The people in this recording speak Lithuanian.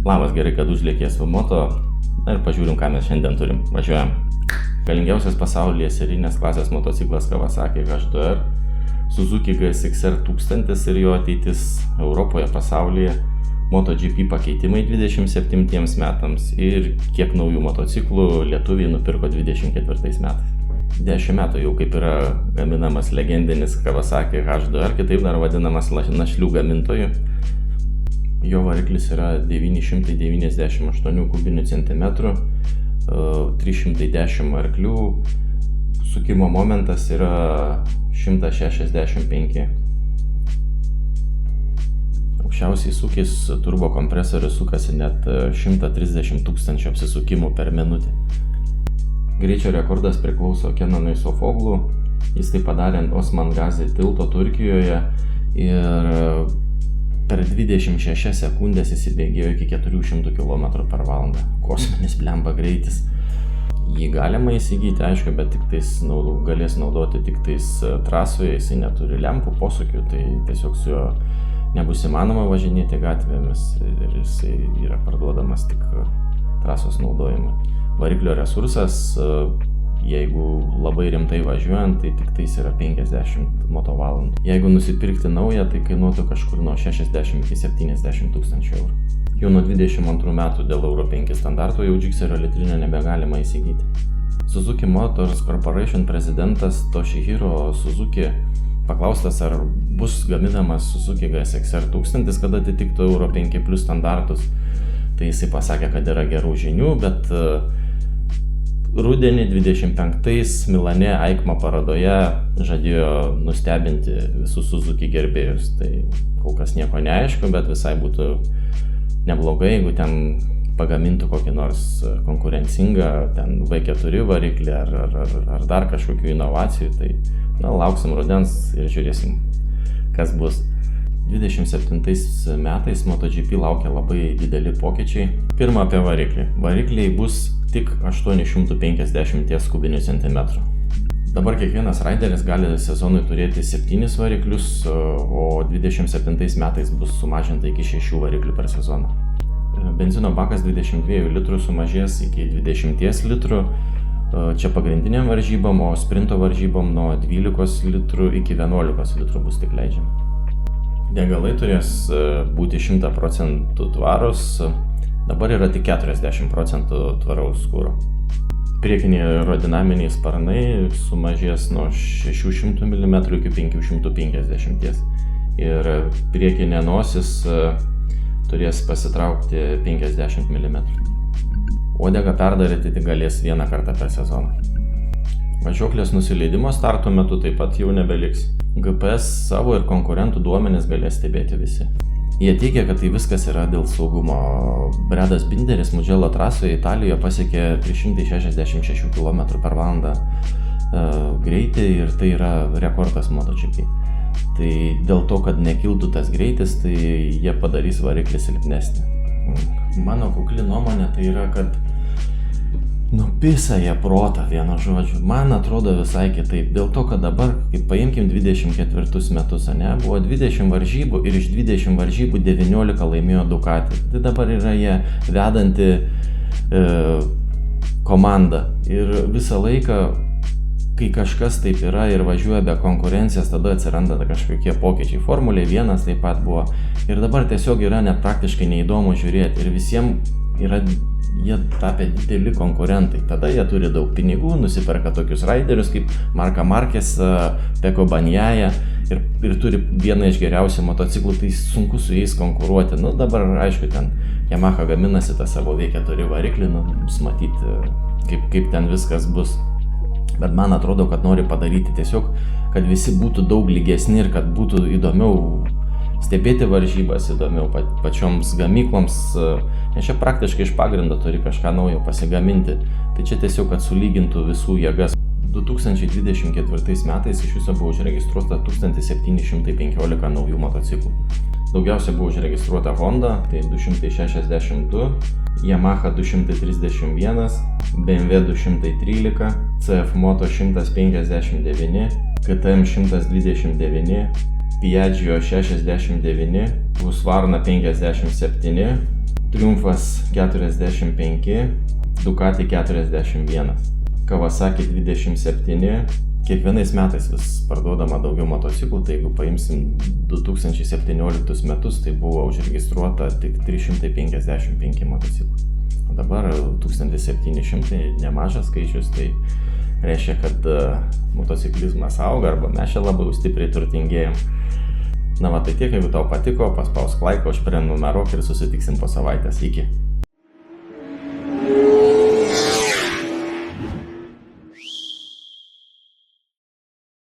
Labas, gerai, kad užlėkė Moto. Na ir pažiūrim, ką mes šiandien turim. Važiuojam. Galingiausias pasaulyje serijinės klasės motociklas Kawasaki H2R, Suzuki GSX-R 1000 ir jo ateitis Europoje, pasaulyje, MotoGP pakeitimai 27 metams ir kiek naujų motociklų lietuviai nupirko 24 metais. 10 metų jau kaip yra gaminamas legendinis Kawasaki H2R, kitaip dar vadinamas našlių gamintoju. Jo variklis yra 998 kubinių centimetrų, 310 arklių, sukimo momentas yra 165. Aukščiausiai sūkis turbo kompresorius sukasi net 130 000 apsisukimų per minutę. Greičio rekordas priklauso Kenanui Sofoglu, jis tai padarė ant Osman Gazi tilto Turkijoje ir per 26 sekundės įsibėgėjo iki 400 km/h. Kosminis blemba greitis. Jį galima įsigyti, aišku, bet tik tais galės naudoti tik tais trasoje, jisai neturi lempų, posūkių, tai tiesiog su juo nebus įmanoma važinėti gatvėmis ir jisai yra parduodamas tik trasos naudojimui. Variklio resursas, jeigu labai rimtai važiuojant, tai tik tais yra 50 motovalandų. Jeigu nusipirkti naują, tai kainuotų kažkur nuo 60 iki 70 tūkstančių eurų. Jau nuo 22 metų dėl Euro 5 standarto jau Gixxerio litrinio nebegalima įsigyti. Suzuki Motors Corporation prezidentas Toshihiro Suzuki paklaustas, ar bus gaminamas Suzuki GSX-R 1000, kad atitiktų Euro 5 plus standartus, tai jisai pasakė, kad yra gerų žinių, bet rudenį 25 Milane EICMA parodoje žadėjo nustebinti visus Suzuki gerbėjus. Tai kol kas nieko neaišku, bet visai būtų neblogai, jeigu ten pagamintų kokį nors konkurencingą ten V4 variklį ar dar kažkokių inovacijų. Tai lauksim rudens ir žiūrėsim, kas bus. 27 metais MotoGP laukia labai dideli pokyčiai. Pirma, apie variklį. Varikliai bus tik 850 kubinių centimetrų. Dabar kiekvienas raideris gali sezonui turėti 7 variklius, o 27 metais bus sumažinta iki 6 variklių per sezoną. Benzino bakas 22 litrų sumažės iki 20 litrų. Čia pagrindiniam varžybom, o sprinto varžybom nuo 12 litrų iki 11 litrų bus tik leidžiama. Degalai turės būti 100% tvarūs, dabar yra tik 40% tvaraus kuro. Priekiniai aerodinaminiai sparnai sumažės nuo 600 mm iki 550 ir priekinė nosis turės pasitraukti 50 mm. Uodegą perdaryti tik galės vieną kartą per sezoną. Važiuoklės nusileidimo starto metu taip pat jau nebeliks. GPS savo ir konkurentų duomenis galės stebėti visi. Jie teigia, kad tai viskas yra dėl saugumo. Bredas Binderis Mugello trasoje Italijoje pasiekė 366 km/h greitį ir tai yra rekordas MotoGP. Tai dėl to, kad nekiltų tas greitis, tai jie padarys variklį silpnesnį. Mano kukli nuomonė tai yra, kad nupisa jie protą, vienu žodžiu. Man atrodo visai kitaip. Dėl to, kad dabar, kaip paimkim 24 metus, buvo 20 varžybų ir iš 20 varžybų 19 laimėjo Ducati. Tai dabar yra jie vedanti komanda. Ir visą laiką, kai kažkas taip yra ir važiuoja be konkurencijos, tada atsiranda kažkokie pokyčiai. Formulė 1 taip pat buvo. Ir dabar tiesiog yra net praktiškai neįdomu žiūrėti. Ir visiems yra jie tapę dideli konkurentai. Tada jie turi daug pinigų, nusiperka tokius raiderius kaip Marką Marquez, Peko Banjaja ir turi vieną iš geriausių motociklų, tai sunku su jais konkuruoti. Dabar, aišku, ten Yamaha gaminasi tą savo V4 variklį, bus matyti, kaip ten viskas bus. Bet man atrodo, kad nori padaryti tiesiog, kad visi būtų daug lygesni ir kad būtų įdomiau stebėti varžybas, įdomiau pačioms gamykloms, nes čia praktiškai iš pagrindo turi kažką naujo pasigaminti. Tai čia tiesiog, kad sulygintų visų jėgas. 2024 metais iš viso buvo užregistruota 1715 naujų motociklų. Daugiausia buvo užregistruota Honda, tai 262, Yamaha 231, BMW 213, CF Moto 159, KTM 129, Piaggio 69, Husqvarna 57, Triumfas 45, Ducati 41, Kawasaki 27. Kiekvienais metais vis parduodama daugiau motociklų, tai jeigu paimsim 2017 metus, tai buvo užregistruota tik 355 motociklų. O dabar 1700, nemažas skaičius, tai reiškia, kad motociklizmas auga arba mes čia labai stipriai turtingėjom. Na va, tai tiek, jeigu tau patiko, paspausk laiką, užprenumeruok ir susitiksim po savaitės. Iki.